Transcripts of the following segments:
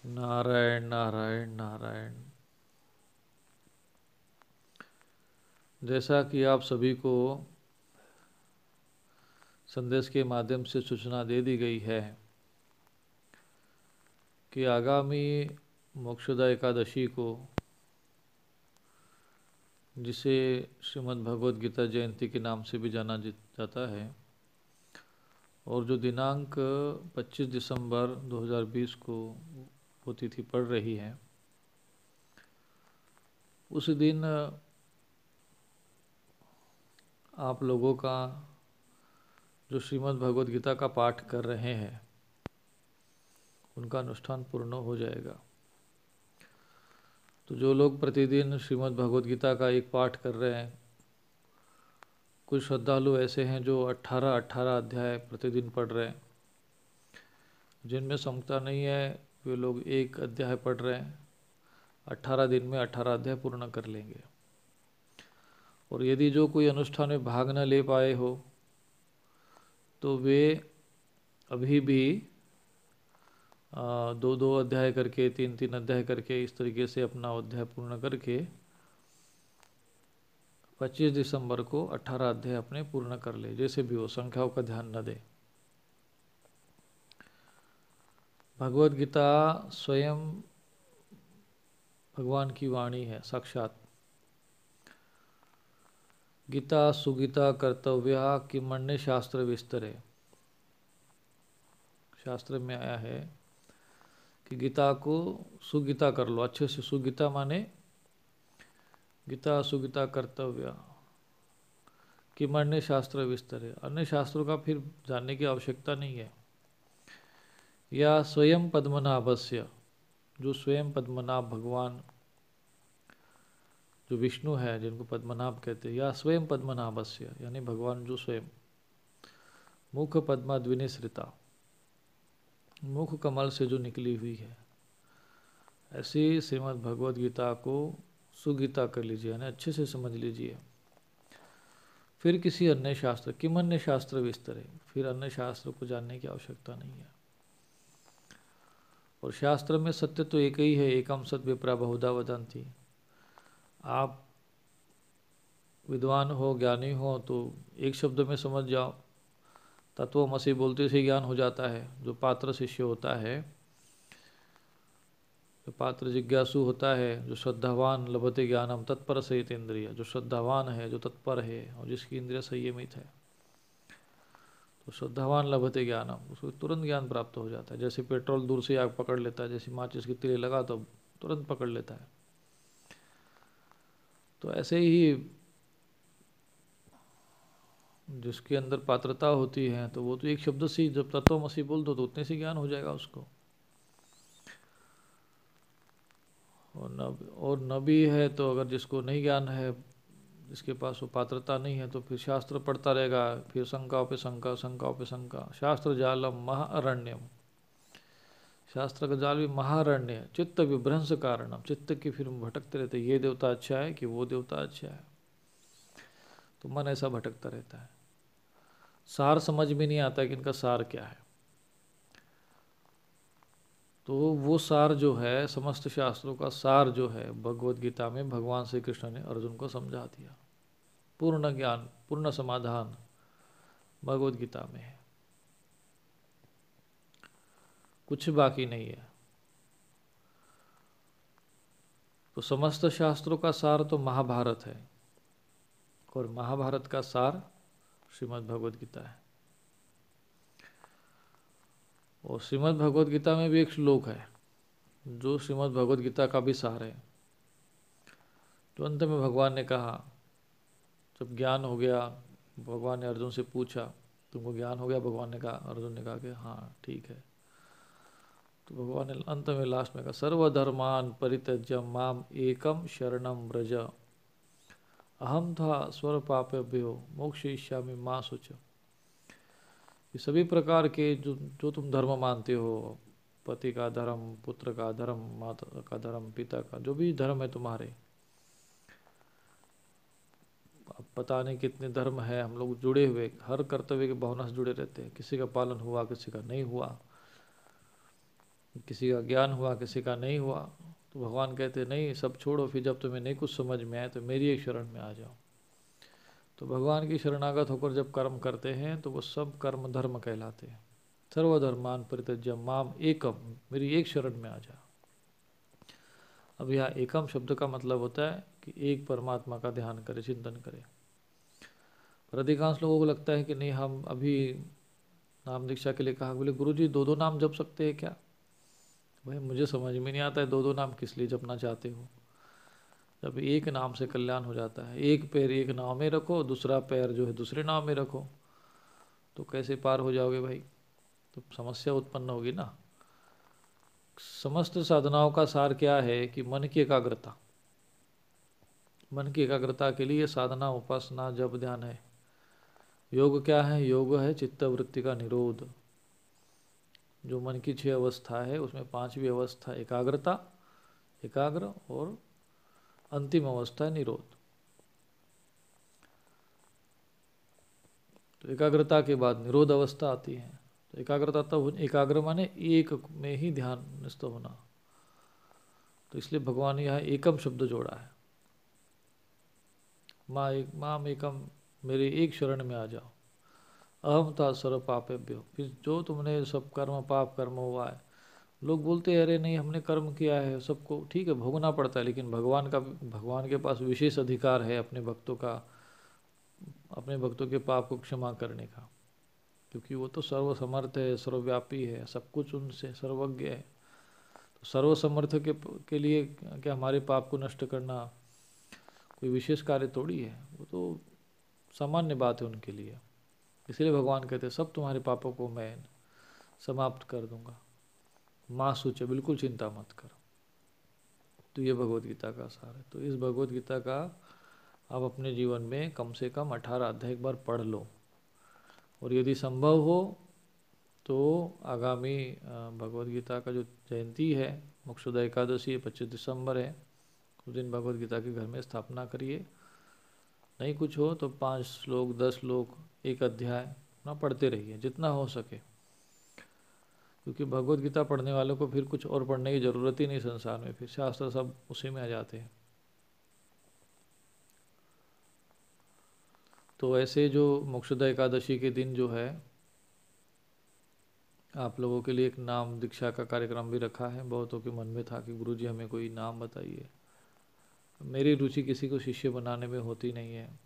नारायण नारायण नारायण। जैसा कि आप सभी को संदेश के माध्यम से सूचना दे दी गई है कि आगामी मोक्षदा एकादशी को, जिसे श्रीमद् भगवद गीता जयंती के नाम से भी जाना जाता है, और जो दिनांक 25 दिसंबर 2020 को वो तिथि पड़ रही है, उस दिन आप लोगों का जो श्रीमद् भगवद गीता का पाठ कर रहे हैं उनका अनुष्ठान पूर्ण हो जाएगा। तो जो लोग प्रतिदिन श्रीमद् भगवद गीता का एक पाठ कर रहे हैं, कुछ श्रद्धालु ऐसे हैं जो 18-18 अध्याय प्रतिदिन पढ़ रहे हैं। जिनमें क्षमता नहीं है वे लोग एक अध्याय पढ़ रहे हैं, 18 दिन में 18 अध्याय पूर्ण कर लेंगे। और यदि जो कोई अनुष्ठान में भाग न ले पाए हो तो वे अभी भी 2-2 अध्याय करके, 3-3 अध्याय करके, इस तरीके से अपना अध्याय पूर्ण करके 25 दिसंबर को 18 अध्याय अपने पूर्ण कर ले। जैसे भी हो, संख्याओं का ध्यान न दे। भगवद गीता स्वयं भगवान की वाणी है, साक्षात। गीता सुगीता कर्तव्या किमण्य शास्त्र विस्तरे। शास्त्र में आया है कि गीता को सुगीता कर लो, अच्छे से। सुगीता माने गीता सुगीता कर्तव्य किमण्य शास्त्र विस्तरे। अन्य शास्त्रों का फिर जानने की आवश्यकता नहीं है। या स्वयं पद्मनाभस्य, जो स्वयं पद्मनाभ भगवान जो विष्णु है, जिनको पद्मनाभ कहते हैं, या स्वयं पद्मनाभस्य यानी भगवान जो स्वयं मुख पद्माद्विनिसृता, मुख कमल से जो निकली हुई है, ऐसी श्रीमद् भगवद गीता को सुगीता कर लीजिए, यानी अच्छे से समझ लीजिए। फिर किसी अन्य शास्त्र, किम अन्य शास्त्र विस्तरे, फिर अन्य शास्त्र को जानने की आवश्यकता नहीं है। और शास्त्र में सत्य तो एक ही है, एकम सत विप्रा बहुधा वदंती। आप विद्वान हो, ज्ञानी हो तो एक शब्द में समझ जाओ, तत्वमसि बोलते से ज्ञान हो जाता है। जो पात्र शिष्य होता है, जो पात्र जिज्ञासु होता है, जो श्रद्धावान लभते ज्ञानम तत्पर सहित इंद्रिय, जो श्रद्धावान है, जो तत्पर है और जिसकी इंद्रिय संयमित है, तो श्रद्धावान लभते ज्ञानम, उसको तुरंत ज्ञान प्राप्त हो जाता है। जैसे पेट्रोल दूर से आग पकड़ लेता है, जैसे माचिस की तीली लगा तो तुरंत पकड़ लेता है, तो ऐसे ही जिसके अंदर पात्रता होती है तो वो तो एक शब्द से, जब तत्वमसि बोल दो तो उतने से ज्ञान हो जाएगा उसको। और न भी है तो अगर जिसको नहीं ज्ञान है, जिसके पास वो पात्रता नहीं है, तो फिर शास्त्र पढ़ता रहेगा, फिर शंकाओं पे शंका, शंकाओं पे शंका। शास्त्र जालम महाअरण्यम, शास्त्र का जाल भी महारण्य, चित्त विभ्रंश कारणम, चित्त की फिर भटकते रहते, ये देवता अच्छा है कि वो देवता अच्छा है, तो मन ऐसा भटकता रहता है। सार समझ में नहीं आता कि इनका सार क्या है। तो वो सार जो है, समस्त शास्त्रों का सार जो है, भगवद गीता में भगवान श्री कृष्ण ने अर्जुन को समझा दिया। पूर्ण ज्ञान, पूर्ण समाधान भगवद गीता में है, कुछ बाकी नहीं है। तो समस्त शास्त्रों का सार तो महाभारत है, और महाभारत का सार श्रीमद् भगवद गीता है। और श्रीमद् भगवद गीता में भी एक श्लोक है जो श्रीमद् भगवद गीता का भी सार है। तो अंत में भगवान ने कहा, जब ज्ञान हो गया, भगवान ने अर्जुन से पूछा, तुमको ज्ञान हो गया? भगवान ने कहा, अर्जुन ने कहा कि हाँ ठीक है। तो भगवान ने अंत में लास्ट में कहा, सर्वधर्मान परित्यज्य माम एकम शरणम व्रज अहम था स्वर पापेभ्यो मोक्षयिष्यामि मा शुच। ये सभी प्रकार के जो जो तुम धर्म मानते हो, पति का धर्म, पुत्र का धर्म, माता का धर्म, पिता का, जो भी धर्म है तुम्हारे, अब पता नहीं कितने धर्म है, हम लोग जुड़े हुए, हर कर्तव्य के भावना से जुड़े रहते हैं। किसी का पालन हुआ, किसी का नहीं हुआ, किसी का ज्ञान हुआ, किसी का नहीं हुआ, तो भगवान कहते नहीं, सब छोड़ो, फिर जब तुम्हें नहीं कुछ समझ में आए तो मेरी एक शरण में आ जाओ। तो भगवान की शरणागत होकर जब कर्म करते हैं तो वो सब कर्म धर्म कहलाते हैं। सर्वधर्मान परित्यज्य माम एकम, मेरी एक शरण में आ जा। अब यहाँ एकम शब्द का मतलब होता है कि एक परमात्मा का ध्यान करे, चिंतन करे। पर अधिकांश लोगों को लगता है कि नहीं, हम अभी नाम दीक्षा के लिए कहा, बोले गुरु जी दो दो नाम जप सकते हैं क्या? भाई मुझे समझ में नहीं आता है दो दो नाम किस लिए जपना चाहते हो, जब एक नाम से कल्याण हो जाता है। एक पैर एक नाव में रखो, दूसरा पैर जो है दूसरे नाव में रखो, तो कैसे पार हो जाओगे भाई? तो समस्या उत्पन्न होगी ना। समस्त साधनाओं का सार क्या है कि मन की एकाग्रता। मन की एकाग्रता के लिए साधना, उपासना, जप, ध्यान है। योग क्या है? योग है चित्तवृत्ति का निरोध। जो मन की 6 अवस्था है उसमें 5वीं अवस्था एकाग्रता, एकाग्र, और अंतिम अवस्था है निरोध। तो एकाग्रता के बाद निरोध अवस्था आती है। तो एकाग्रता तब, एकाग्र माने एक में ही ध्यान निस्थ होना। तो इसलिए भगवान ने यहाँ एकम शब्द जोड़ा है। माम एकम, मेरे एक शरण में आ जाओ। अहम था सर्व पापेभ्यो, फिर जो तुमने सब कर्म, पाप कर्म हुआ है, लोग बोलते हैं अरे नहीं हमने कर्म किया है, सबको ठीक है भोगना पड़ता है, लेकिन भगवान के पास विशेष अधिकार है अपने भक्तों का, अपने भक्तों के पाप को क्षमा करने का, क्योंकि वो तो सर्वसमर्थ है, सर्वव्यापी है, सब कुछ उनसे सर्वज्ञ है। तो सर्वसमर्थ के लिए क्या हमारे पाप को नष्ट करना कोई विशेष कार्य थोड़ी है, वो तो सामान्य बात है उनके लिए। इसलिए भगवान कहते हैं सब तुम्हारे पापों को मैं समाप्त कर दूंगा, माँ सोचे बिल्कुल चिंता मत कर। तो ये भगवत गीता का सार है। तो इस भगवत गीता का आप अपने जीवन में कम से कम 18 अध्याय एक बार पढ़ लो, और यदि संभव हो तो आगामी भगवत गीता का जो जयंती है, मोक्षदा एकादशी 25 दिसंबर है, उस दिन भगवत गीता के घर में स्थापना करिए। नहीं कुछ हो तो 5 श्लोक, 10 श्लोक, एक अध्याय ना पढ़ते रहिए जितना हो सके, क्योंकि भगवत गीता पढ़ने वालों को फिर कुछ और पढ़ने की ज़रूरत ही नहीं संसार में, फिर शास्त्र सब उसी में आ जाते हैं। तो ऐसे जो मोक्षदा एकादशी के दिन जो है, आप लोगों के लिए एक नाम दीक्षा का कार्यक्रम भी रखा है। बहुतों के मन में था कि गुरुजी हमें कोई नाम बताइए। मेरी रुचि किसी को शिष्य बनाने में होती नहीं है,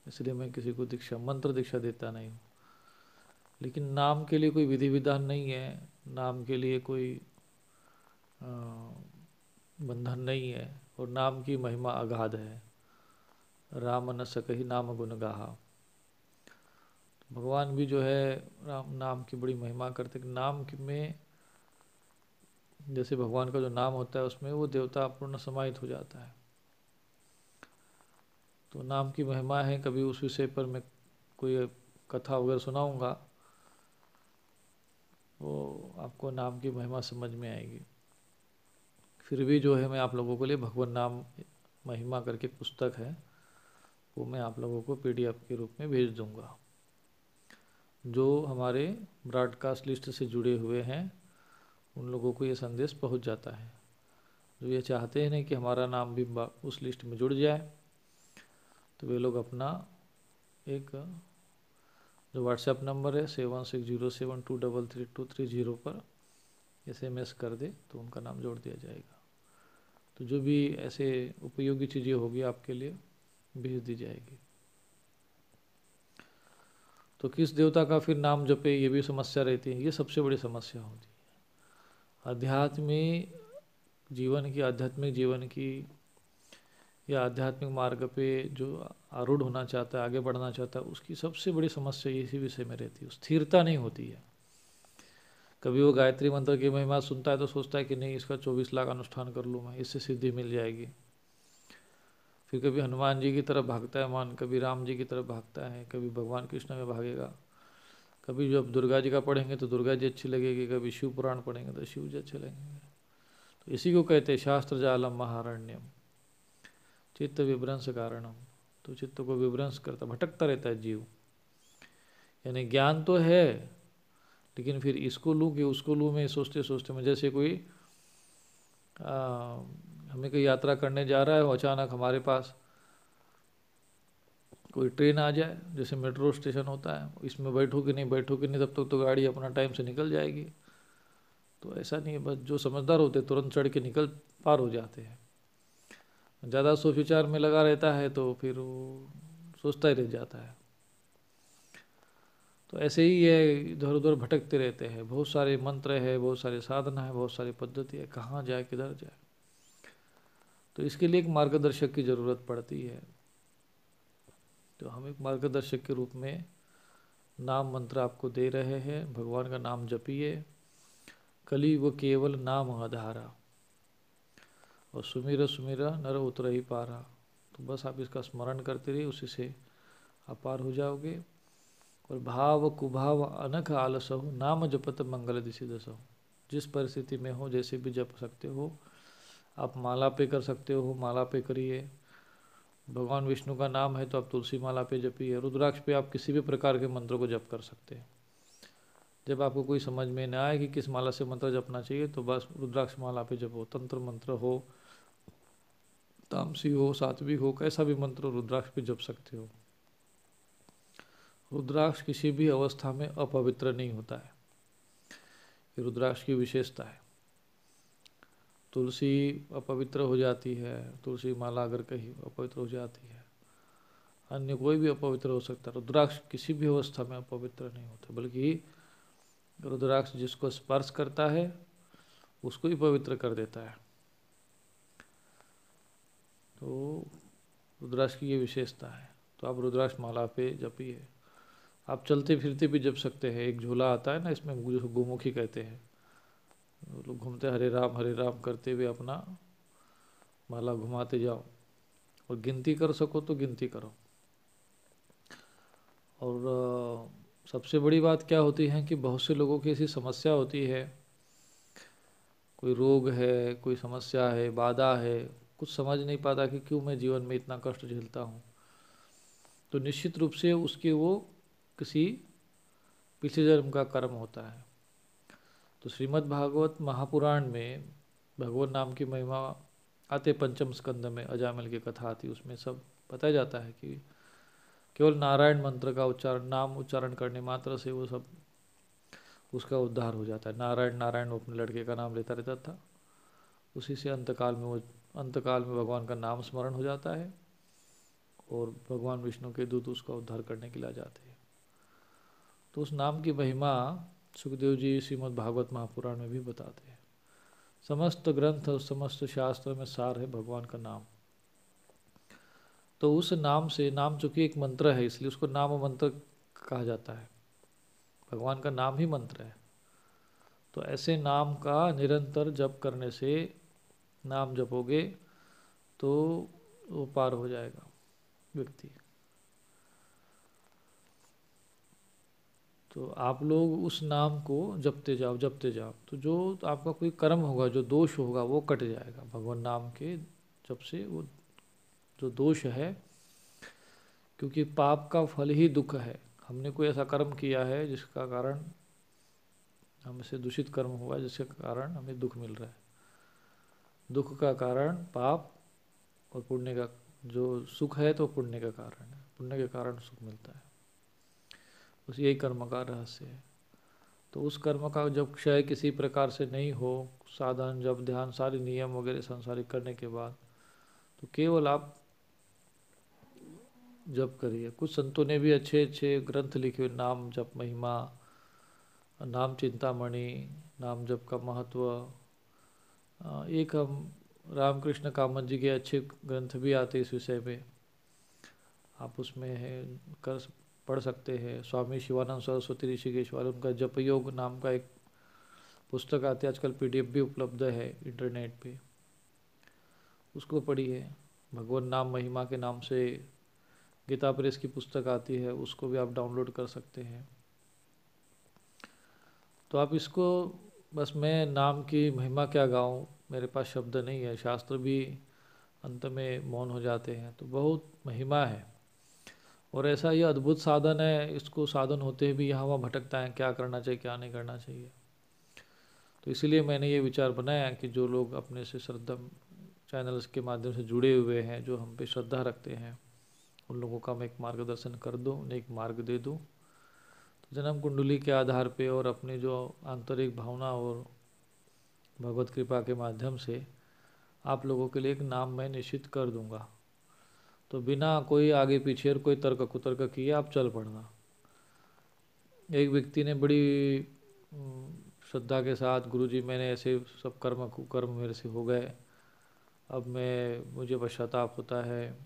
इसलिए मैं किसी को दीक्षा, मंत्र दीक्षा देता नहीं हूँ। लेकिन नाम के लिए कोई विधि विधान नहीं है, नाम के लिए कोई बंधन नहीं है, और नाम की महिमा अगाध है। राम न सकहि नाम गुण गाहा। भगवान भी जो है राम नाम की बड़ी महिमा करते, नाम में जैसे भगवान का जो नाम होता है उसमें वो देवता पूर्ण समाहित हो जाता है। तो नाम की महिमा है, कभी उस विषय पर मैं कोई कथा वगैरह सुनाऊंगा, वो आपको नाम की महिमा समझ में आएगी। फिर भी जो है मैं आप लोगों के लिए भगवान नाम महिमा करके पुस्तक है, वो मैं आप लोगों को PDF के रूप में भेज दूंगा। जो हमारे ब्रॉडकास्ट लिस्ट से जुड़े हुए हैं उन लोगों को ये संदेश पहुंच जाता है। जो ये चाहते हैं नहीं कि हमारा नाम भी उस लिस्ट में जुड़ जाए, तो वे लोग अपना एक जो व्हाट्सएप नंबर है 716072333230 पर SMS कर दे तो उनका नाम जोड़ दिया जाएगा। तो जो भी ऐसे उपयोगी चीज़ें होगी आपके लिए भेज दी जाएगी। तो किस देवता का फिर नाम जपे, ये भी समस्या रहती है, ये सबसे बड़ी समस्या होती है। आध्यात्मिक जीवन की या आध्यात्मिक मार्ग पे जो आरूढ़ होना चाहता है, आगे बढ़ना चाहता है, उसकी सबसे बड़ी समस्या इसी विषय में रहती है, स्थिरता नहीं होती है। कभी वो गायत्री मंत्र की महिमा सुनता है तो सोचता है कि नहीं इसका 24 लाख अनुष्ठान कर लूँ मैं, इससे सिद्धि मिल जाएगी। फिर कभी हनुमान जी की तरफ भागता है मन, कभी राम जी की तरफ भागता है, कभी भगवान कृष्ण में भागेगा। कभी जब दुर्गा जी का पढ़ेंगे तो दुर्गा जी अच्छी लगेगी, कभी शिव पुराण पढ़ेंगे तो शिव जी अच्छे लगेंगे। तो इसी को कहते हैं शास्त्र जालम महारण्यम चित्त विभ्रंश कारणम। तो चित्त को विभ्रंश करता, भटकता रहता है जीव। यानी ज्ञान तो है लेकिन फिर इसको लूँ कि उसको लूँ, में सोचते सोचते में जैसे कोई हमें कोई यात्रा करने जा रहा है, वो अचानक हमारे पास कोई ट्रेन आ जाए, जैसे मेट्रो स्टेशन होता है, इसमें बैठो कि नहीं बैठो कि नहीं, तब तक तो गाड़ी अपना टाइम से निकल जाएगी। तो ऐसा नहीं है, बस जो समझदार होते हैं तुरंत चढ़ के निकल पार हो जाते हैं। ज़्यादा सोच विचार में लगा रहता है तो फिर वो सोचता ही रह जाता है। तो ऐसे ही ये इधर उधर भटकते रहते हैं। बहुत सारे मंत्र है, बहुत सारे साधना है, बहुत सारी पद्धति है, कहाँ जाए किधर जाए। तो इसके लिए एक मार्गदर्शक की ज़रूरत पड़ती है। तो हम एक मार्गदर्शक के रूप में नाम मंत्र आपको दे रहे हैं। भगवान का नाम जपिए। कली वो केवल नाम आधारा, और सुमिर सुमिर नर उतर ही पारा। तो बस आप इसका स्मरण करते रहिए, उसी से आप पार हो जाओगे। और भाव कुभाव अनख आलसहु, नाम जपत मंगल दिशि दसहु। जिस परिस्थिति में हो, जैसे भी जप सकते हो। आप माला पे कर सकते हो, माला पे करिए। भगवान विष्णु का नाम है तो आप तुलसी माला पे जपिए। रुद्राक्ष पे आप किसी भी प्रकार के मंत्र को जप कर सकते हैं। जब आपको कोई समझ में न आए कि किस माला से मंत्र जपना चाहिए, तो बस रुद्राक्ष माला पे जपो। तंत्र मंत्र हो, तामसी हो, सात्विक हो, कैसा भी मंत्र रुद्राक्ष पे जप सकते हो। रुद्राक्ष किसी भी अवस्था में अपवित्र नहीं होता है, ये रुद्राक्ष की विशेषता है। तुलसी अपवित्र हो जाती है, तुलसी माला अगर कहीं अपवित्र हो जाती है, अन्य कोई भी अपवित्र हो सकता है। रुद्राक्ष किसी भी अवस्था में अपवित्र नहीं होता, बल्कि रुद्राक्ष जिसको स्पर्श करता है उसको ही पवित्र कर देता है। तो रुद्राक्ष की ये विशेषता है। तो आप रुद्राक्ष माला पे जपिए। आप चलते फिरते भी जप सकते हैं। एक झूला आता है ना, इसमें जिसको गोमुखी कहते हैं, लोग घूमते हरे राम करते हुए अपना माला घुमाते जाओ। और गिनती कर सको तो गिनती करो। और सबसे बड़ी बात क्या होती है कि बहुत से लोगों की ऐसी समस्या होती है, कोई रोग है, कोई समस्या है, बाधा है, कुछ समझ नहीं पाता कि क्यों मैं जीवन में इतना कष्ट झेलता हूँ। तो निश्चित रूप से उसके वो किसी पिछले जन्म का कर्म होता है। तो श्रीमद् भागवत महापुराण में भगवान नाम की महिमा आते पंचम स्कंद में अजामिल की कथा आती, उसमें सब बताया जाता है कि केवल नारायण मंत्र का उच्चारण, नाम उच्चारण करने मात्र से वो सब उसका उद्धार हो जाता है। नारायण नारायण वो अपने लड़के का नाम लेता रहता था, उसी से अंतकाल में भगवान का नाम स्मरण हो जाता है और भगवान विष्णु के दूत उसका उद्धार करने के लिए आ जाते हैं। तो उस नाम की महिमा सुखदेव जी श्रीमद् भागवत महापुराण में भी बताते हैं। समस्त ग्रंथ और समस्त शास्त्र में सार है भगवान का नाम। तो उस नाम से, नाम चूंकि एक मंत्र है इसलिए उसको नाम मंत्र कहा जाता है। भगवान का नाम ही मंत्र है। तो ऐसे नाम का निरंतर जप करने से, नाम जपोगे तो वो पार हो जाएगा व्यक्ति। तो आप लोग उस नाम को जपते जाओ जपते जाओ, तो जो आपका कोई कर्म होगा, जो दोष होगा वो कट जाएगा भगवान नाम के जप से। वो जो दोष है, क्योंकि पाप का फल ही दुख है। हमने कोई ऐसा कर्म किया है जिसका कारण हमसे दूषित कर्म हुआ, जिसके कारण हमें दुख मिल रहा है। दुख का कारण पाप, और पुण्य का जो सुख है तो पुण्य का कारण है, पुण्य के कारण सुख मिलता है। बस यही कर्म का रहस्य है। तो उस कर्म का जब क्षय किसी प्रकार से नहीं हो, साधन जब ध्यान सारे नियम वगैरह संसारिक करने के बाद, तो केवल आप जप करिए। कुछ संतों ने भी अच्छे अच्छे ग्रंथ लिखे हुए, नाम जप महिमा, नाम चिंतामणि, नाम जप का महत्व। एक हम रामकृष्ण कामत जी के अच्छे ग्रंथ भी आते इस विषय में, आप उसमें है कर पढ़ सकते हैं। स्वामी शिवानंद सरस्वती ऋषिकेश वाले, उनका जप योग नाम का एक पुस्तक आती है, आजकल PDF भी उपलब्ध है इंटरनेट पे, उसको पढ़िए। भगवान नाम महिमा के नाम से गीता प्रेस की पुस्तक आती है, उसको भी आप डाउनलोड कर सकते हैं। तो आप इसको, बस मैं नाम की महिमा क्या गाऊं, मेरे पास शब्द नहीं है, शास्त्र भी अंत में मौन हो जाते हैं। तो बहुत महिमा है, और ऐसा ये अद्भुत साधन है, इसको साधन होते हुए भी यहाँ वहाँ भटकता है, क्या करना चाहिए क्या नहीं करना चाहिए। तो इसीलिए मैंने ये विचार बनाया कि जो लोग अपने से श्रद्धा चैनल्स के माध्यम से जुड़े हुए हैं, जो हम पे श्रद्धा रखते हैं, उन लोगों का मैं एक मार्गदर्शन कर दूँ, उन्हें एक मार्ग दे दूँ। तो जन्म कुंडली के आधार पे और अपनी जो आंतरिक भावना और भगवत कृपा के माध्यम से आप लोगों के लिए एक नाम मैं निश्चित कर दूंगा। तो बिना कोई आगे पीछे और कोई तर्क कुतर्क किए आप चल पड़ना। एक व्यक्ति ने बड़ी श्रद्धा के साथ, गुरुजी मैंने ऐसे सब कर्म कुकर्म मेरे से हो गए, अब मुझे पश्चाताप होता है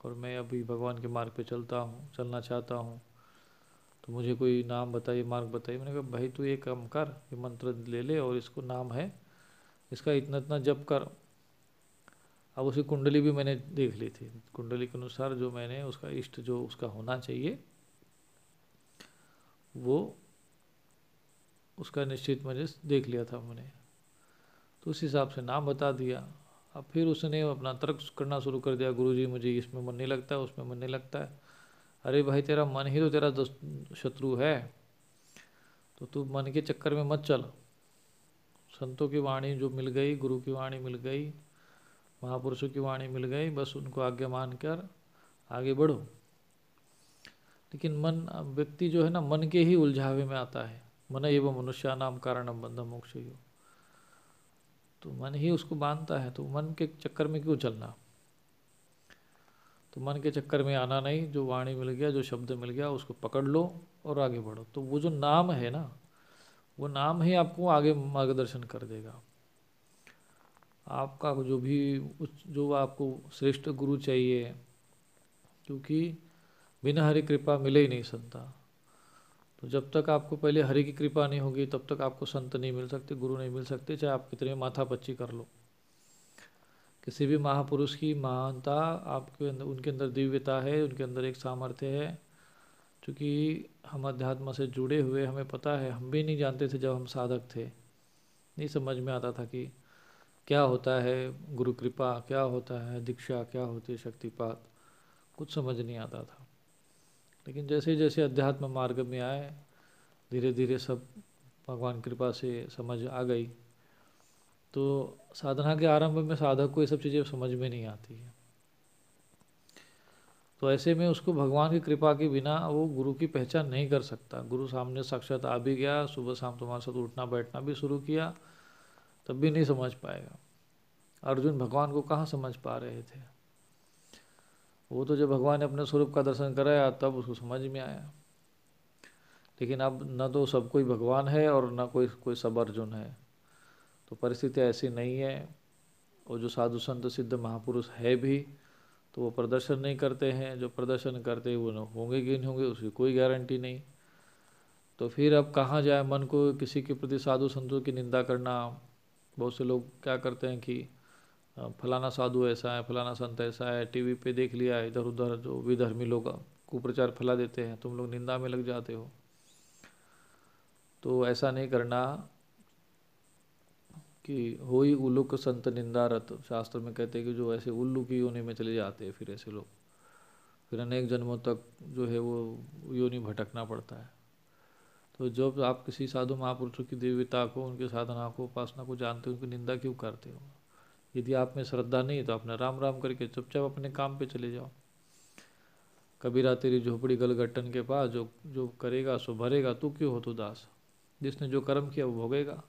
और मैं अभी भगवान के मार्ग पे चलना चाहता हूँ, तो मुझे कोई नाम बताइए, मार्ग बताइए। मैंने कहा भाई तू ये काम कर, ये मंत्र ले ले और इसको नाम है, इसका इतना इतना जप कर। अब उसकी कुंडली भी मैंने देख ली थी, कुंडली के अनुसार जो मैंने उसका इष्ट जो उसका होना चाहिए वो उसका निश्चित मुझे देख लिया था मैंने, तो उस हिसाब से नाम बता दिया। अब फिर उसने अपना तर्क करना शुरू कर दिया, गुरुजी मुझे इसमें मन नहीं लगता है, उसमें मन नहीं लगता है। अरे भाई तेरा मन ही तो तेरा शत्रु है, तो तू मन के चक्कर में मत चल। संतों की वाणी जो मिल गई, गुरु की वाणी मिल गई, महापुरुषों की वाणी मिल गई, बस उनको आज्ञा मान कर आगे बढ़ो। लेकिन मन व्यक्ति जो है ना, मन के ही उलझावे में आता है। मन एवं मनुष्य नाम कारणम बंधम मोक्ष, तो मन ही उसको बांधता है, तो मन के चक्कर में क्यों चलना। तो मन के चक्कर में आना नहीं, जो वाणी मिल गया, जो शब्द मिल गया उसको पकड़ लो और आगे बढ़ो। तो वो जो नाम है ना, वो नाम ही आपको आगे मार्गदर्शन कर देगा। आपका जो भी जो आपको श्रेष्ठ गुरु चाहिए, क्योंकि बिना हरि कृपा मिले ही नहीं संता। तो जब तक आपको पहले हरि की कृपा नहीं होगी तब तक आपको संत नहीं मिल सकते, गुरु नहीं मिल सकते, चाहे आप कितने माथापच्ची कर लो। किसी भी महापुरुष की महानता आपके अंदर, उनके अंदर दिव्यता है, उनके अंदर एक सामर्थ्य है। क्योंकि हम अध्यात्म से जुड़े हुए, हमें पता है, हम भी नहीं जानते थे जब हम साधक थे, नहीं समझ में आता था कि क्या होता है गुरु कृपा, क्या होता है दीक्षा, क्या होती है शक्तिपात, कुछ समझ नहीं आता था। लेकिन जैसे जैसे अध्यात्म मार्ग में आए, धीरे धीरे सब भगवान कृपा से समझ आ गई। तो साधना के आरंभ में साधक को ये सब चीज़ें समझ में नहीं आती है, तो ऐसे में उसको भगवान की कृपा के बिना वो गुरु की पहचान नहीं कर सकता। गुरु सामने साक्षात आ भी गया, सुबह शाम तुम्हारे साथ उठना बैठना भी शुरू किया, तब भी नहीं समझ पाएगा। अर्जुन भगवान को कहाँ समझ पा रहे थे, वो तो जब भगवान ने अपने स्वरूप का दर्शन कराया तब उसको समझ में आया। लेकिन अब न तो सब कोई भगवान है और न कोई कोई सब अर्जुन है, तो परिस्थिति ऐसी नहीं है। और जो साधु संत सिद्ध महापुरुष है भी, तो वो प्रदर्शन नहीं करते हैं, जो प्रदर्शन करते हैं वो न होंगे कि नहीं होंगे उसकी कोई गारंटी नहीं। तो फिर अब कहाँ जाए मन को किसी के प्रति साधु संतों की निंदा करना। बहुत से लोग क्या करते हैं कि फलाना साधु ऐसा है, फलाना संत ऐसा है, टीवी पे देख लिया, इधर उधर जो विधर्मी लोग कुप्रचार फैला देते हैं, तुम लोग निंदा में लग जाते हो। तो ऐसा नहीं करना कि होई उल्लुक संत निंदारत, शास्त्र में कहते हैं कि जो ऐसे उल्लू की योनि में चले जाते हैं, फिर ऐसे लोग फिर अनेक जन्मों तक जो है वो योनि भटकना पड़ता है। तो जब आप किसी साधु महापुरुषों की दिव्यता को, उनकी साधना को, उपासना को जानते हो, उनकी निंदा क्यों करते हो। यदि आप में श्रद्धा नहीं तो अपने राम राम करके चुपचाप अपने काम पे चले जाओ। कबीरा तेरी झोपड़ी गलगट्टन के पास, जो जो करेगा सो भरेगा, तू क्यों हो तो दास। जिसने जो कर्म किया वो भोगेगा।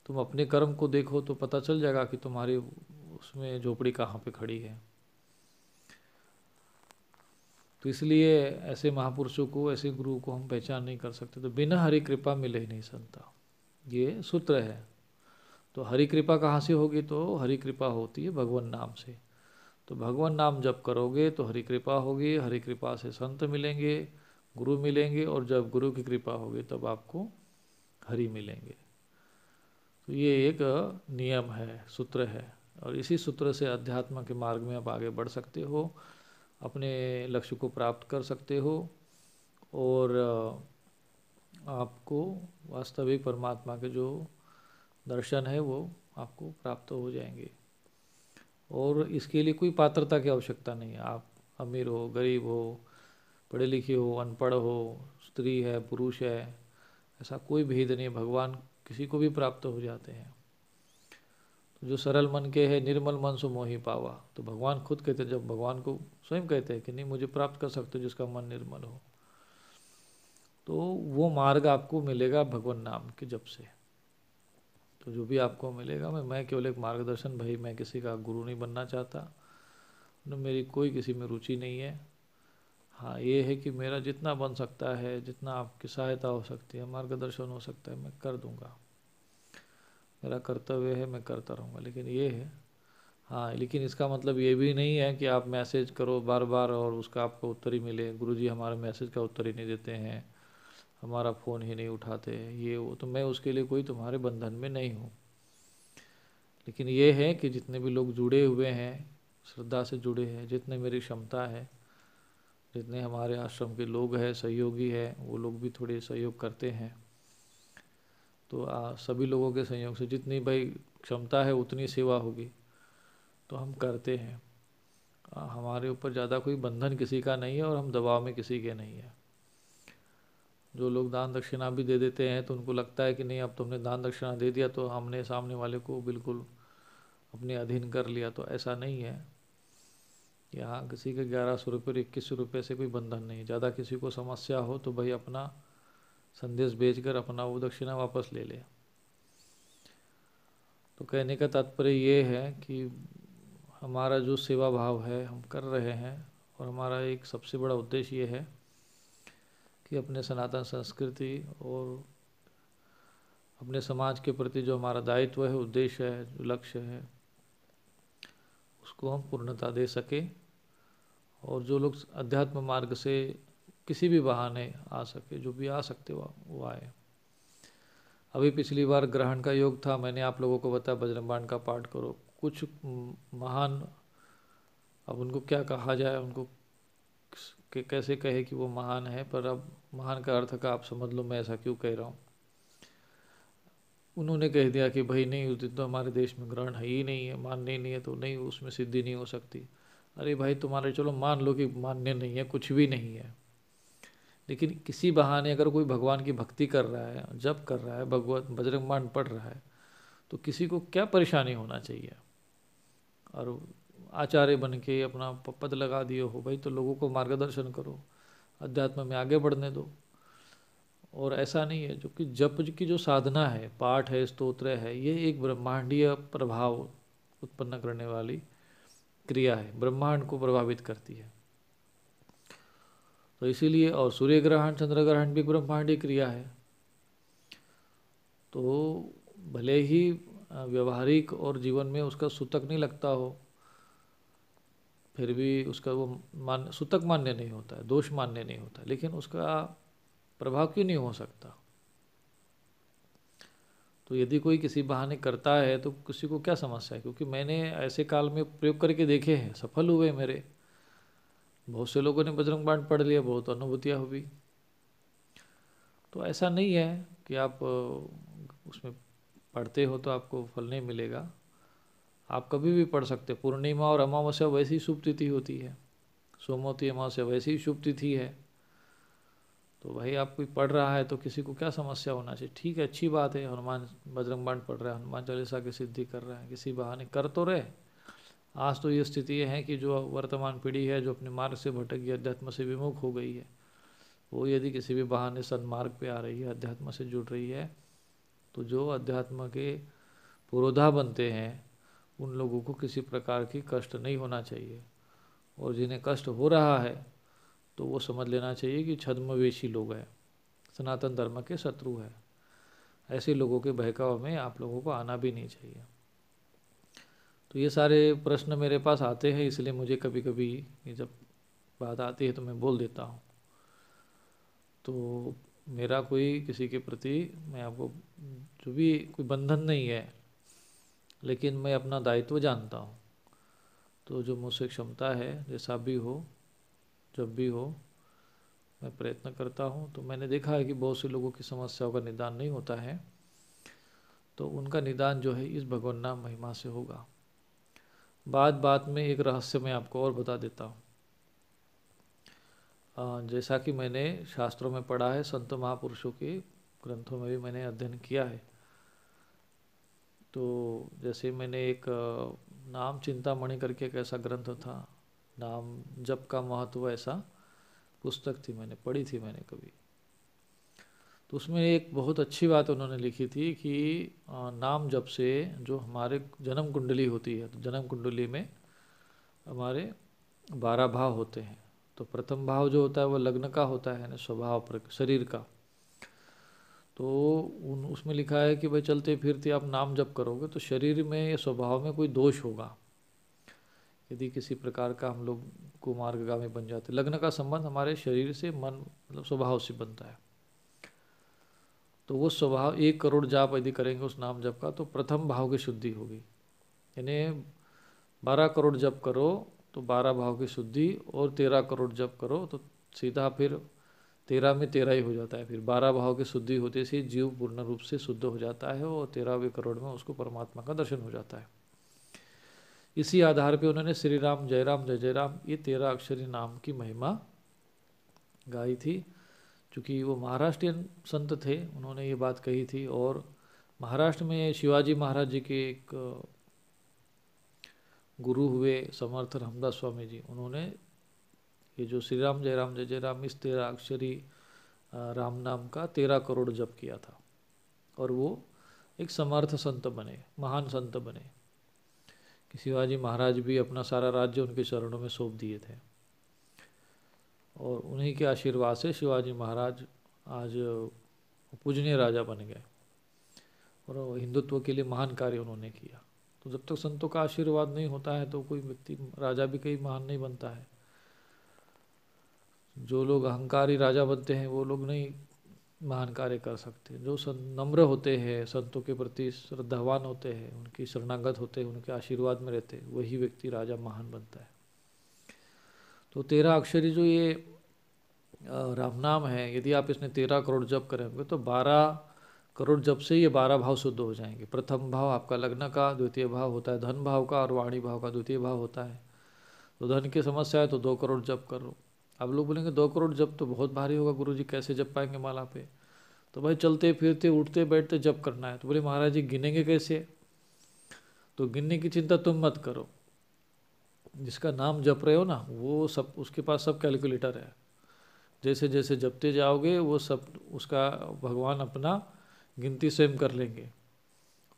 तुम अपने कर्म को देखो तो पता चल जाएगा कि तुम्हारी उसमें झोपड़ी कहाँ पे खड़ी है। तो इसलिए ऐसे महापुरुषों को, ऐसे गुरु को हम पहचान नहीं कर सकते। तो बिना हरि कृपा मिले ही नहीं संता, ये सूत्र है। तो हरि कृपा कहाँ से होगी, तो हरि कृपा होती है भगवान नाम से। तो भगवान नाम जप करोगे तो हरि कृपा होगी, हरि कृपा से संत मिलेंगे, गुरु मिलेंगे, और जब गुरु की कृपा होगी तब आपको हरि मिलेंगे। तो ये एक नियम है, सूत्र है, और इसी सूत्र से अध्यात्म के मार्ग में आप आगे बढ़ सकते हो, अपने लक्ष्य को प्राप्त कर सकते हो, और आपको वास्तविक परमात्मा के जो दर्शन है वो आपको प्राप्त हो जाएंगे। और इसके लिए कोई पात्रता की आवश्यकता नहीं है। आप अमीर हो, गरीब हो, पढ़े लिखे हो, अनपढ़ हो, स्त्री है, पुरुष है, ऐसा कोई भेद नहीं, भगवान किसी को भी प्राप्त हो जाते हैं। तो जो सरल मन के है, निर्मल मन सो मोहि पावा, तो भगवान खुद कहते हैं, जब भगवान को स्वयं कहते हैं कि नहीं मुझे प्राप्त कर सकते हो जिसका मन निर्मल हो, तो वो मार्ग आपको मिलेगा भगवान नाम के जप से। तो जो भी आपको मिलेगा, मैं केवल एक मार्गदर्शन, भाई मैं किसी का गुरु नहीं बनना चाहता, न मेरी कोई किसी में रुचि नहीं है। हाँ ये है कि मेरा जितना बन सकता है, जितना आपकी सहायता हो सकती है, मार्गदर्शन हो सकता है, मैं कर दूंगा, मेरा कर्तव्य है, मैं करता रहूँगा। लेकिन ये है, हाँ लेकिन इसका मतलब ये भी नहीं है कि आप मैसेज करो बार बार और उसका आपको उत्तर ही मिले। गुरुजी हमारे मैसेज का उत्तर ही नहीं देते हैं, हमारा फ़ोन ही नहीं उठाते, ये वो, तो मैं उसके लिए कोई तुम्हारे बंधन में नहीं हूँ। लेकिन ये है कि जितने भी लोग जुड़े हुए हैं, श्रद्धा से जुड़े हैं, जितने मेरी क्षमता है, जितने हमारे आश्रम के लोग हैं, सहयोगी हैं, वो लोग भी थोड़े सहयोग करते हैं। तो सभी लोगों के सहयोग से जितनी भाई क्षमता है उतनी सेवा होगी, तो हम करते हैं। हमारे ऊपर ज़्यादा कोई बंधन किसी का नहीं है और हम दबाव में किसी के नहीं है। जो लोग दान दक्षिणा भी दे देते हैं तो उनको लगता है कि नहीं अब तुमने दान दक्षिणा दे दिया तो हमने सामने वाले को बिल्कुल अपने अधीन कर लिया, तो ऐसा नहीं है। यहाँ किसी के 1100 रुपये और 2100 रुपये से कोई बंधन नहीं। ज़्यादा किसी को समस्या हो तो भाई अपना संदेश भेजकर अपना वो दक्षिणा वापस ले ले। तो कहने का तात्पर्य ये है कि हमारा जो सेवा भाव है हम कर रहे हैं, और हमारा एक सबसे बड़ा उद्देश्य ये है कि अपने सनातन संस्कृति और अपने समाज के प्रति जो हमारा दायित्व है, उद्देश्य है, जो लक्ष्य है, उसको हम पूर्णता दे सके। और जो लोग अध्यात्म मार्ग से किसी भी बहाने आ सके, जो भी आ सकते वो आए। अभी पिछली बार ग्रहण का योग था, मैंने आप लोगों को बताया बजरंग बाण का पाठ करो। कुछ महान, अब उनको क्या कहा जाए, उनको कैसे कहे कि वो महान है, पर अब महान का अर्थ का आप समझ लो मैं ऐसा क्यों कह रहा हूँ। उन्होंने कह दिया कि भाई नहीं उस दिन तो हमारे देश में ग्रहण है ही नहीं है, मान्य ही नहीं है, तो नहीं उसमें सिद्धि नहीं हो सकती। अरे भाई तुम्हारे चलो मान लो कि मान्य नहीं है, कुछ भी नहीं है, लेकिन किसी बहाने अगर कोई भगवान की भक्ति कर रहा है, जप कर रहा है, भगवत बजरंग बाण पढ़ रहा है, तो किसी को क्या परेशानी होना चाहिए। और आचार्य बन के अपना पद लगा दिए हो भाई, तो लोगों को मार्गदर्शन करो, अध्यात्म में आगे बढ़ने दो। और ऐसा नहीं है, जो कि जप की जो साधना है, पाठ है, स्तोत्र है, ये एक ब्रह्मांडीय प्रभाव उत्पन्न करने वाली क्रिया है, ब्रह्मांड को प्रभावित करती है। तो इसीलिए, और सूर्य ग्रहण चंद्र ग्रहण भी ब्रह्मांडीय क्रिया है। तो भले ही व्यवहारिक और जीवन में उसका सूतक नहीं लगता हो, फिर भी उसका वो सूतक मान्य नहीं होता है, दोष मान्य नहीं होता, लेकिन उसका प्रभाव क्यों नहीं हो सकता। तो यदि कोई किसी बहाने करता है तो किसी को क्या समस्या है, क्योंकि मैंने ऐसे काल में प्रयोग करके देखे हैं, सफल हुए मेरे। बहुत से लोगों ने बजरंग बाण पढ़ लिया, बहुत अनुभूतियाँ हुई। तो ऐसा नहीं है कि आप उसमें पढ़ते हो तो आपको फल नहीं मिलेगा। आप कभी भी पढ़ सकते। पूर्णिमा और अमावस्या वैसी शुभ तिथि होती है, सोमवती अमावस्या वैसी ही शुभ तिथि है। तो भाई आप कोई पढ़ रहा है तो किसी को क्या समस्या होना चाहिए। ठीक है, अच्छी बात है, हनुमान बजरंग बाण पढ़ रहा है, हनुमान चालीसा की सिद्धि कर रहा है, किसी बहाने कर तो रहे। आज तो ये स्थिति है कि जो वर्तमान पीढ़ी है, जो अपने मार्ग से भटक गई, अध्यात्म से विमुख हो गई है, वो यदि किसी भी बहाने सन्मार्ग पे आ रही है, अध्यात्म से जुड़ रही है, तो जो अध्यात्म के पुरोधा बनते हैं उन लोगों को किसी प्रकार की कष्ट नहीं होना चाहिए। और जिन्हें कष्ट हो रहा है तो वो समझ लेना चाहिए कि छद्मवेशी लोग हैं, सनातन धर्म के शत्रु है। ऐसे लोगों के बहकाव में आप लोगों को आना भी नहीं चाहिए। तो ये सारे प्रश्न मेरे पास आते हैं, इसलिए मुझे कभी कभी जब बात आती है तो मैं बोल देता हूँ। तो मेरा कोई किसी के प्रति, मैं आपको जो भी कोई बंधन नहीं है, लेकिन मैं अपना दायित्व जानता हूँ। तो जो मुझसे क्षमता है, जैसा भी हो, जब भी हो, मैं प्रयत्न करता हूँ। तो मैंने देखा है कि बहुत से लोगों की समस्याओं का निदान नहीं होता है, तो उनका निदान जो है इस भगवान नाम महिमा से होगा। बात बात में एक रहस्य मैं आपको और बता देता हूँ। जैसा कि मैंने शास्त्रों में पढ़ा है, संत महापुरुषों के ग्रंथों में भी मैंने अध्ययन किया है। तो जैसे मैंने एक नाम चिंतामणि करके एक ऐसा ग्रंथ था, नाम जप का महत्व, ऐसा पुस्तक थी, मैंने पढ़ी थी मैंने कभी। तो उसमें एक बहुत अच्छी बात उन्होंने लिखी थी कि नाम जप से जो हमारे जन्म कुंडली होती है, तो जन्म कुंडली में हमारे 12 भाव होते हैं। तो प्रथम भाव जो होता है वो लग्न का होता है, यानी स्वभाव शरीर का। तो उसमें लिखा है कि भाई चलते फिरते आप नाम जप करोगे तो शरीर में या स्वभाव में कोई दोष होगा, यदि किसी प्रकार का हम लोग कुमार्गगामी बन जाते। लग्न का संबंध हमारे शरीर से, मन मतलब स्वभाव से बनता है। तो वो स्वभाव 1 करोड़ जाप यदि करेंगे उस नाम जप का, तो प्रथम भाव की शुद्धि होगी। यानी 12 करोड़ जप करो तो 12 भाव की शुद्धि, और 13 करोड़ जप करो तो सीधा फिर 13 में 13 ही हो जाता है। फिर 12 भाव की शुद्धि होते से जीव पूर्ण रूप से शुद्ध हो जाता है, और 13वें करोड़ में उसको परमात्मा का दर्शन हो जाता है। इसी आधार पे उन्होंने श्री राम जय राम जय जय राम ये 13 अक्षरी नाम की महिमा गाई थी। चूँकि वो महाराष्ट्रियन संत थे, उन्होंने ये बात कही थी। और महाराष्ट्र में शिवाजी महाराज जी के एक गुरु हुए समर्थ रामदास स्वामी जी, उन्होंने ये जो श्री राम जय राम इस 13 अक्षरी राम नाम का 13 करोड़ जप किया था, और वो एक समर्थ संत बने, महान संत बने कि शिवाजी महाराज भी अपना सारा राज्य उनके चरणों में सौंप दिए थे। और उन्हीं के आशीर्वाद से शिवाजी महाराज आज पूजनीय राजा बन गए, और हिंदुत्व के लिए महान कार्य उन्होंने किया। तो जब तक संतों का आशीर्वाद नहीं होता है तो कोई व्यक्ति राजा भी कहीं महान नहीं बनता है। जो लोग अहंकारी राजा बनते हैं वो लोग नहीं महान कार्य कर सकते। जो नम्र होते हैं, संतों के प्रति श्रद्धावान होते हैं, उनकी शरणागत होते हैं, उनके आशीर्वाद में रहते हैं, वही व्यक्ति राजा महान बनता है। तो 13 अक्षरी जो ये राम नाम है, यदि आप इसमें 13 करोड़ जप करेंगे तो 12 करोड़ जप से ये 12 भाव शुद्ध हो जाएंगे। प्रथम भाव आपका लग्न का, द्वितीय भाव होता है धन भाव का, और वाणी भाव का द्वितीय भाव होता है। तो धन की समस्या है तो 2 करोड़ जप करो। अब लोग बोलेंगे 2 करोड़ जप तो बहुत भारी होगा गुरुजी, कैसे जप पाएंगे माला पे? तो भाई चलते फिरते उठते बैठते जप करना है। तो बोले महाराज जी गिनेंगे कैसे? तो गिनने की चिंता तुम मत करो, जिसका नाम जप रहे हो ना वो सब, उसके पास सब कैलकुलेटर है। जैसे जैसे जपते जाओगे वो सब उसका भगवान अपना गिनती स्वयं कर लेंगे।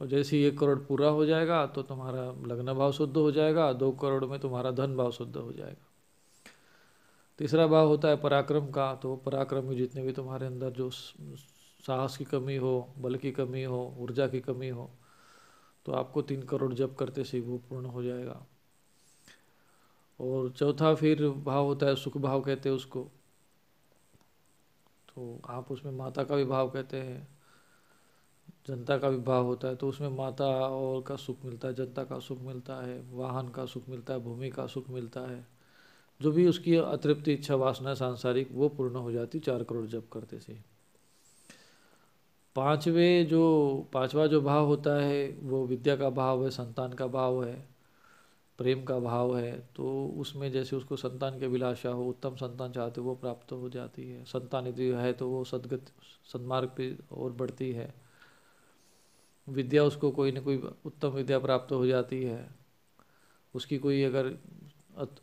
और जैसे ही 1 करोड़ पूरा हो जाएगा तो तुम्हारा लग्न भाव शुद्ध हो जाएगा, 2 करोड़ में तुम्हारा धन भाव शुद्ध हो जाएगा। तीसरा भाव होता है पराक्रम का। तो पराक्रम में जितने भी तुम्हारे अंदर जो साहस की कमी हो, बल की कमी हो, ऊर्जा की कमी हो, तो आपको 3 करोड़ जप करते से वो पूर्ण हो जाएगा। और चौथा फिर भाव होता है सुख भाव कहते हैं उसको। तो आप उसमें माता का भी भाव कहते हैं, जनता का भी भाव होता है। तो उसमें माता और का सुख मिलता है, जनता का सुख मिलता है, वाहन का सुख मिलता है, भूमि का सुख मिलता है। जो भी उसकी अतृप्त इच्छा वासना सांसारिक वो पूर्ण हो जाती 4 करोड़ जप करते से। पांचवा जो भाव होता है वो विद्या का भाव है, संतान का भाव है, प्रेम का भाव है। तो उसमें जैसे उसको संतान की अभिलाषा हो, उत्तम संतान चाहते वो प्राप्त हो जाती है। संतान यदि है तो वो सदगति सन्मार्ग पे और बढ़ती है। विद्या उसको कोई न कोई उत्तम विद्या प्राप्त हो जाती है। उसकी कोई अगर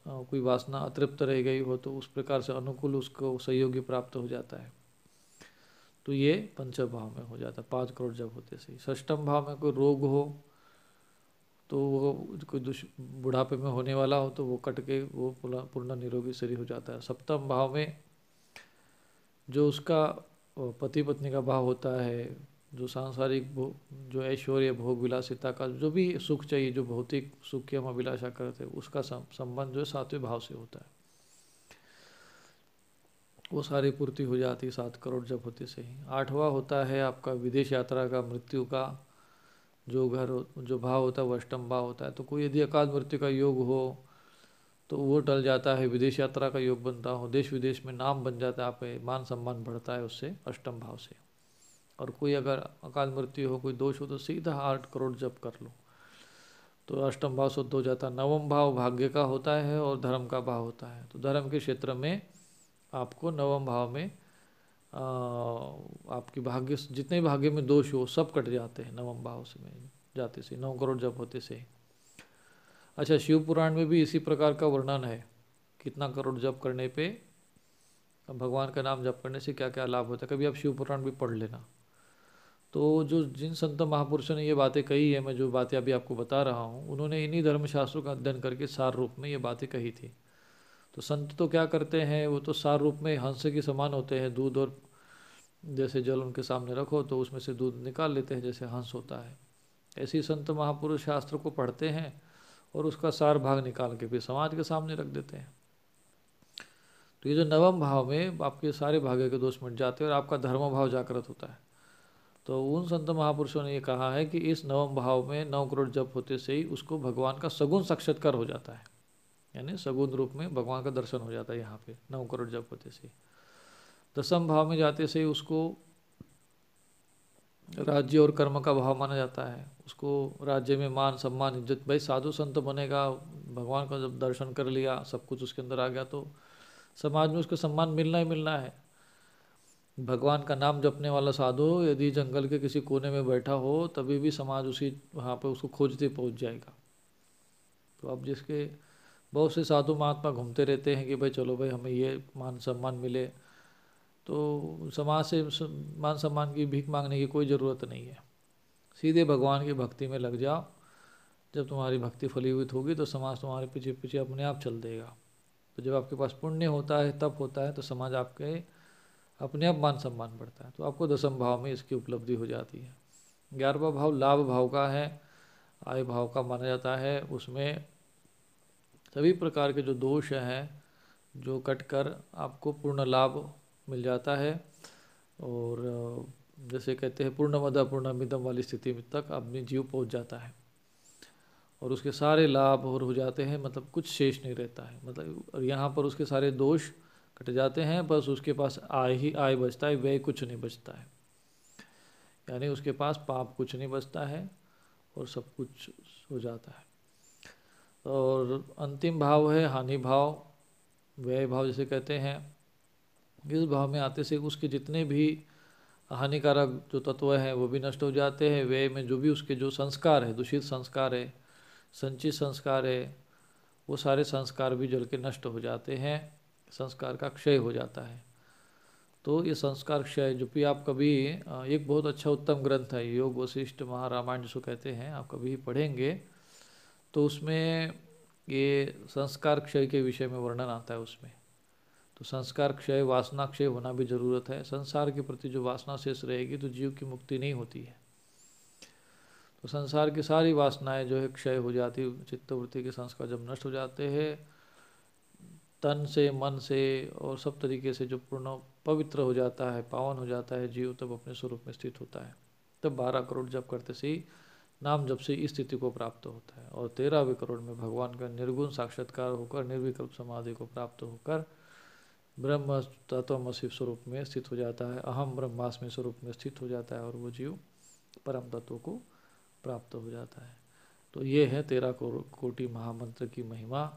कोई वासना अतृप्त रह गई हो तो उस प्रकार से अनुकूल उसको सहयोगी प्राप्त हो जाता है। तो ये पंचम भाव में हो जाता है 5 करोड़ जब होते सही। षष्ठम भाव में कोई रोग हो तो वो कोई बुढ़ापे में होने वाला हो तो वो कट के वो पूर्ण निरोगी शरीर हो जाता है। सप्तम भाव में जो उसका पति पत्नी का भाव होता है, जो सांसारिक जो ऐश्वर्य भोग विलासिता का जो भी सुख चाहिए, जो भौतिक सुख की हम अभिलाषा करते हैं, उसका संबंध जो है 7वें भाव से होता है। वो सारी पूर्ति हो जाती है 7 करोड़ जब होते से ही। 8वां होता है आपका विदेश यात्रा का, मृत्यु का जो भाव होता है वो अष्टम भाव होता है। तो कोई यदि अकाल मृत्यु का योग हो तो वो टल जाता है, विदेश यात्रा का योग बनता हो, देश विदेश में नाम बन जाता है, आप मान सम्मान बढ़ता है उससे अष्टम भाव से। और कोई अगर अकाल मृत्यु हो, कोई दोष हो तो सीधा 8 करोड़ जप कर लो तो अष्टम भाव शुद्ध हो जाता है। 9वां भाव भाग्य का होता है और धर्म का भाव होता है। तो धर्म के क्षेत्र में आपको नवम भाव में आपकी भाग्य जितने भाग्य में दोष हो सब कट जाते हैं नवम भाव से में जाते से, 9 करोड़ जप होते से। अच्छा, शिव पुराण में भी इसी प्रकार का वर्णन है, कितना करोड़ जप करने पे, भगवान का नाम जप करने से क्या क्या लाभ होता है। कभी आप शिव पुराण भी पढ़ लेना। तो जो जिन संत महापुरुषों ने ये बातें कही है, मैं जो बातें अभी आपको बता रहा हूँ, उन्होंने इन्हीं धर्मशास्त्रों का अध्ययन करके सार रूप में ये बातें कही थी। तो संत तो क्या करते हैं, वो तो सार रूप में हंस के समान होते हैं। दूध और जैसे जल उनके सामने रखो तो उसमें से दूध निकाल लेते हैं, जैसे हंस होता है। ऐसे ही संत महापुरुष शास्त्र को पढ़ते हैं और उसका सार भाग निकाल के फिर समाज के सामने रख देते हैं। तो ये जो नवम भाव में आपके सारे भाग्य के दोष मिट जाते हैं और आपका धर्म भाव जागृत होता है। तो उन संत महापुरुषों ने ये कहा है कि इस नवम भाव में 9 करोड़ जप होते से ही उसको भगवान का सगुण साक्षात्कार हो जाता है, यानी सगुण रूप में भगवान का दर्शन हो जाता है यहाँ पे 9 करोड़ जप होते से। दसम भाव में जाते से उसको राज्य और कर्म का भाव माना जाता है। उसको राज्य में मान सम्मान इज्जत, भाई साधु संत बनेगा, भगवान का जब दर्शन कर लिया, सब कुछ उसके अंदर आ गया, तो समाज में उसको सम्मान मिलना ही मिलना है। भगवान का नाम जपने वाला साधु यदि जंगल के किसी कोने में बैठा हो तभी भी समाज उसी वहाँ पर उसको खोजते पहुँच जाएगा। तो अब जिसके बहुत से साधु महात्मा घूमते रहते हैं कि भाई चलो भाई हमें ये मान सम्मान मिले, तो समाज से मान सम्मान की भीख मांगने की कोई ज़रूरत नहीं है। सीधे भगवान की भक्ति में लग जाओ। जब तुम्हारी भक्ति फलीभूत होगी तो समाज तुम्हारे पीछे पीछे अपने आप चल देगा। तो जब आपके पास पुण्य होता है, तप होता है, तो समाज आपके अपने आप मान सम्मान बढ़ता है। तो आपको दसम भाव में इसकी उपलब्धि हो जाती है। 11वां भाव लाभ भाव का है, आय भाव का माना जाता है। उसमें सभी प्रकार के जो दोष हैं जो कट कर आपको पूर्ण लाभ मिल जाता है। और जैसे कहते हैं पूर्णमद पूर्णमिदम वाली स्थिति तक अपनी जीव पहुंच जाता है और उसके सारे लाभ और हो जाते हैं, मतलब कुछ शेष नहीं रहता है। मतलब और यहाँ पर उसके सारे दोष कट जाते हैं, बस उसके पास आय ही आय बचता है, व्यय कुछ नहीं बचता है। यानी उसके पास पाप कुछ नहीं बचता है और सब कुछ हो जाता है। और अंतिम भाव है हानि भाव, व्यय भाव जिसे कहते हैं। इस भाव में आते से उसके जितने भी हानिकारक जो तत्व हैं वो भी नष्ट हो जाते हैं। व्यय में जो भी उसके जो संस्कार है, दूषित संस्कार है, संचित संस्कार है, वो सारे संस्कार भी जल के नष्ट हो जाते हैं। संस्कार का क्षय हो जाता है। तो ये संस्कार क्षय जो भी आप कभी एक बहुत अच्छा उत्तम ग्रंथ है योग वशिष्ठ महारामायण जिसको कहते हैं, आप कभी पढ़ेंगे तो उसमें ये संस्कार क्षय के विषय में वर्णन आता है उसमें। तो संस्कार क्षय, वासना क्षय होना भी जरूरत है। संसार के प्रति जो वासना शेष रहेगी तो जीव की मुक्ति नहीं होती है। तो संसार की सारी वासनाएं जो है क्षय हो जाती, चित्तवृत्ति के संस्कार जब नष्ट हो जाते हैं, तन से मन से और सब तरीके से जो पूर्ण पवित्र हो जाता है, पावन हो जाता है जीव, तब अपने स्वरूप में स्थित होता है। तब 12 करोड़ जप करते से ही नाम जप से इस स्थिति को प्राप्त होता है। और 13वें करोड़ में भगवान का निर्गुण साक्षात्कार होकर निर्विकल्प समाधि को प्राप्त होकर ब्रह्म तत्वमसि स्वरूप में स्थित हो जाता है, अहम ब्रह्मास्मि स्वरूप में स्थित हो जाता है और वो जीव परम तत्व को प्राप्त हो जाता है। तो ये है 13 कोटि महामंत्र की महिमा।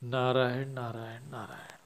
नारायण नारायण नारायण।